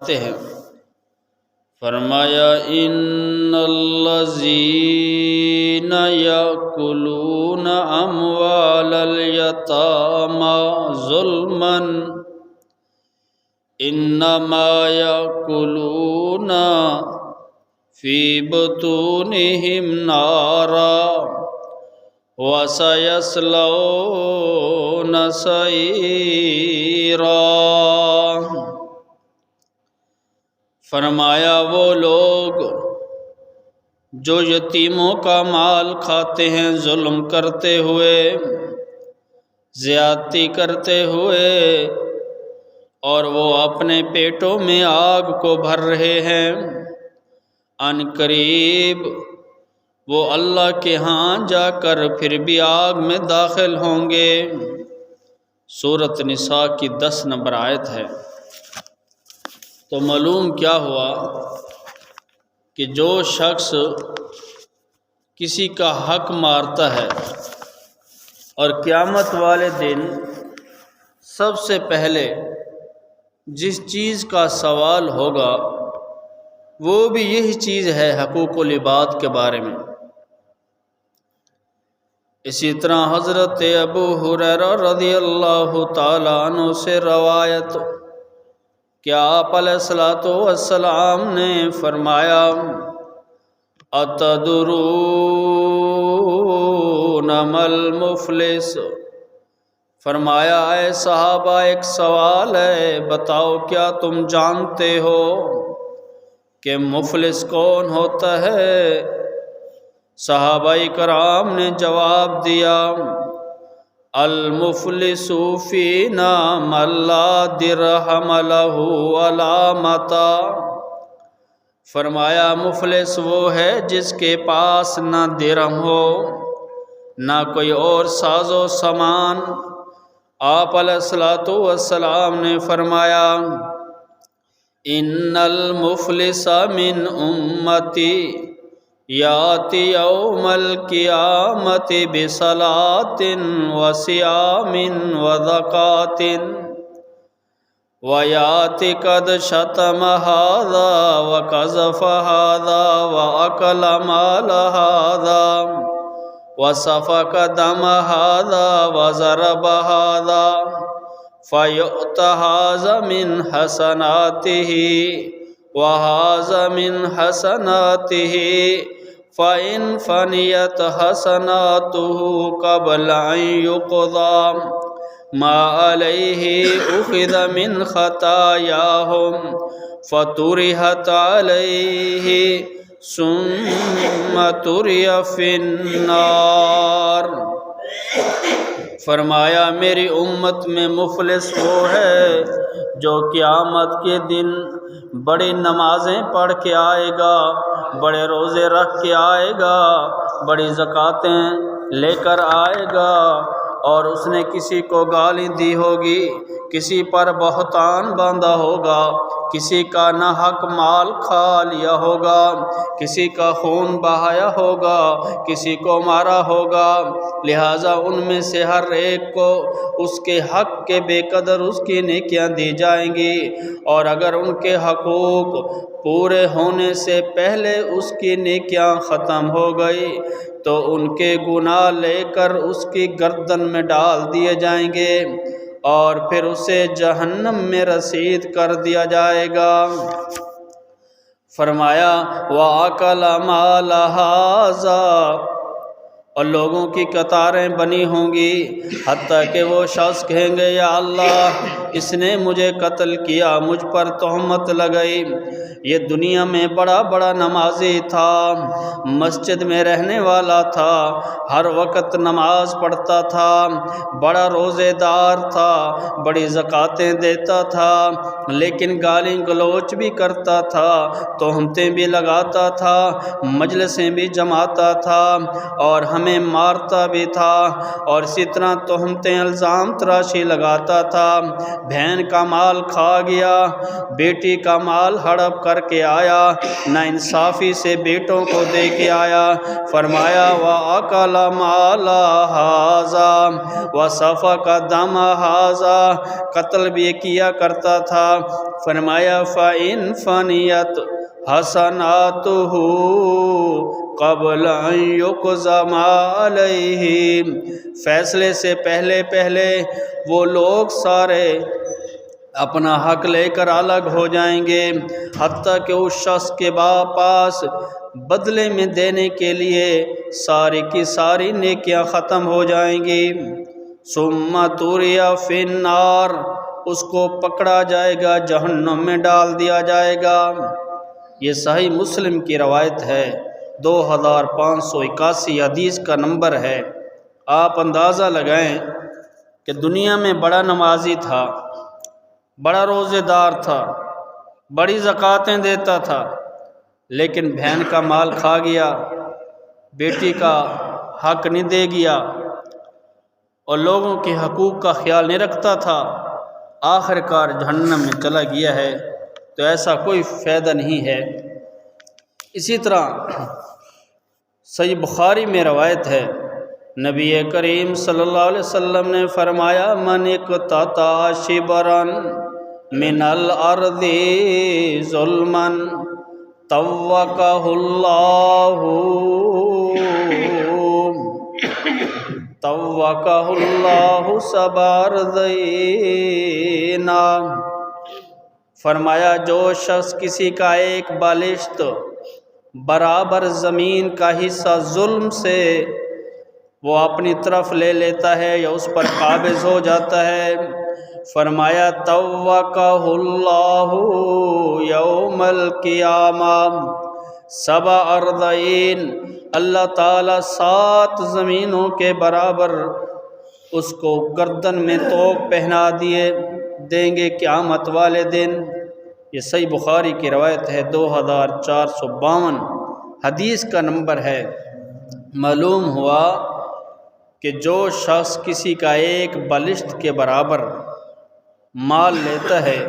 ہیں۔ فرمایا ان الذین یاکلون اموال الیتامی ظلما انما یاکلون فی بطونہم نارا وسیصلون سعیرا۔ فرمایا وہ لوگ جو یتیموں کا مال کھاتے ہیں ظلم کرتے ہوئے، زیادتی کرتے ہوئے، اور وہ اپنے پیٹوں میں آگ کو بھر رہے ہیں، ان قریب وہ اللہ کے ہاں جا کر پھر بھی آگ میں داخل ہوں گے۔ سورۃ نساء کی 10 نمبر آیت ہے۔ تو معلوم کیا ہوا کہ جو شخص کسی کا حق مارتا ہے اور قیامت والے دن سب سے پہلے جس چیز کا سوال ہوگا وہ بھی یہی چیز ہے، حقوق العباد کے بارے میں۔ اسی طرح حضرت ابو ہریرہ رضی اللہ تعالیٰ عنہ سے روایت کہ آپ علیہ السلام نے فرمایا اتدرون ما المفلس؟ فرمایا اے صحابہ ایک سوال ہے، بتاؤ کیا تم جانتے ہو کہ مفلس کون ہوتا ہے؟ صحابہ کرام نے جواب دیا المفلس فینا من لا درہم لہ ولا متاع۔ فرمایا مفلس وہ ہے جس کے پاس نہ درہم ہو نہ کوئی اور ساز و سامان۔ آپ علیہ السلام نے فرمایا ان المفلس من امتی یاتی یوم القیامت بصلاۃ وصیام وزکاۃ ویاتی قد شتم ھذا وقذف ھذا واکل مال ھذا وسفک دم ھذا وضرب ھذا فیؤتی ھذا من حسناتہ وَهَذَا مِنْ حَسَنَاتِهِ فَإِنْ فَنِيَتْ حَسَنَاتُهُ قَبْلَ أَنْ يُقْضَى مَا عَلَيْهِ أُخِذَ مِنْ خَطَايَاهُمْ فَطُرِحَتْ عَلَيْهِ ثُمَّ طُرِحَ فِي النَّارِ۔ فرمایا میری امت میں مفلس وہ ہے جو قیامت کے دن بڑی نمازیں پڑھ کے آئے گا، بڑے روزے رکھ کے آئے گا، بڑی زکاتیں لے کر آئے گا، اور اس نے کسی کو گالی دی ہوگی، کسی پر بہتان باندھا ہوگا، کسی کا ناحق مال کھا لیا ہوگا، کسی کا خون بہایا ہوگا، کسی کو مارا ہوگا، لہٰذا ان میں سے ہر ایک کو اس کے حق کے بے قدر اس کی نیکیاں دی جائیں گی، اور اگر ان کے حقوق پورے ہونے سے پہلے اس کی نیکیاں ختم ہو گئی تو ان کے گناہ لے کر اس کی گردن میں ڈال دیے جائیں گے اور پھر اسے جہنم میں رسید کر دیا جائے گا۔ فرمایا وَأَكَلَ مَالَ هَذَا، اور لوگوں کی قطاریں بنی ہوں گی حتیٰ کہ وہ شخص کہیں گے یا اللہ اس نے مجھے قتل کیا، مجھ پر تہمت لگئی، یہ دنیا میں بڑا بڑا نمازی تھا، مسجد میں رہنے والا تھا، ہر وقت نماز پڑھتا تھا، بڑا روزے دار تھا، بڑی زکاتیں دیتا تھا، لیکن گالی گلوچ بھی کرتا تھا، تہمتیں بھی لگاتا تھا، مجلسیں بھی جماتا تھا، اور ہمیں ہمیں مارتا بھی تھا اور اسی طرح تہمتیں الزام تراشی لگاتا تھا۔ بہن کا مال کھا گیا، بیٹی کا مال ہڑپ کر کے آیا، ناانصافی سے بیٹوں کو دے کے آیا۔ فرمایا وَأَكَلَ مَالَ هَٰذَا وَسَفَكَ دَمَ هَٰذَا، قتل بھی کیا کرتا تھا۔ فرمایا فَإِنْ فَنِيَتْ حَسَنَاتُهُ قَبْلَ أَنْ يُقْضَ مَا عَلَيْهِ، فیصلے سے پہلے پہلے وہ لوگ سارے اپنا حق لے کر الگ ہو جائیں گے، حتیٰ کہ اس شخص کے پاس بدلے میں دینے کے لیے ساری کی ساری نیکیاں ختم ہو جائیں گی۔ ثم طُرِحَ فِي النَّارِ، اس کو پکڑا جائے گا، جہنم میں ڈال دیا جائے گا۔ یہ صحیح مسلم کی روایت ہے، 2581 حدیث کا نمبر ہے۔ آپ اندازہ لگائیں کہ دنیا میں بڑا نمازی تھا، بڑا روزے دار تھا، بڑی زکوٰۃیں دیتا تھا، لیکن بہن کا مال کھا گیا، بیٹی کا حق نہیں دے گیا اور لوگوں کے حقوق کا خیال نہیں رکھتا تھا، آخر کار جہنم میں چلا گیا ہے۔ تو ایسا کوئی فائدہ نہیں ہے۔ اسی طرح صحیح بخاری میں روایت ہے، نبی کریم صلی اللہ علیہ وسلم نے فرمایا من اقتطع شبرا من الارض ظلما طوقہ اللہ سبع ارضین، فرمایا جو شخص کسی کا ایک بالشت برابر زمین کا حصہ ظلم سے وہ اپنی طرف لے لیتا ہے یا اس پر قابض ہو جاتا ہے، فرمایا طوقہ اللہ یوم القیامہ سبع ارضین، اللہ تعالیٰ 7 زمینوں کے برابر اس کو گردن میں طوق پہنا دیں گے قیامت والے دن۔ یہ صحیح بخاری کی روایت ہے، 2452 حدیث کا نمبر ہے۔ معلوم ہوا کہ جو شخص کسی کا ایک بالشت کے برابر مال لیتا ہے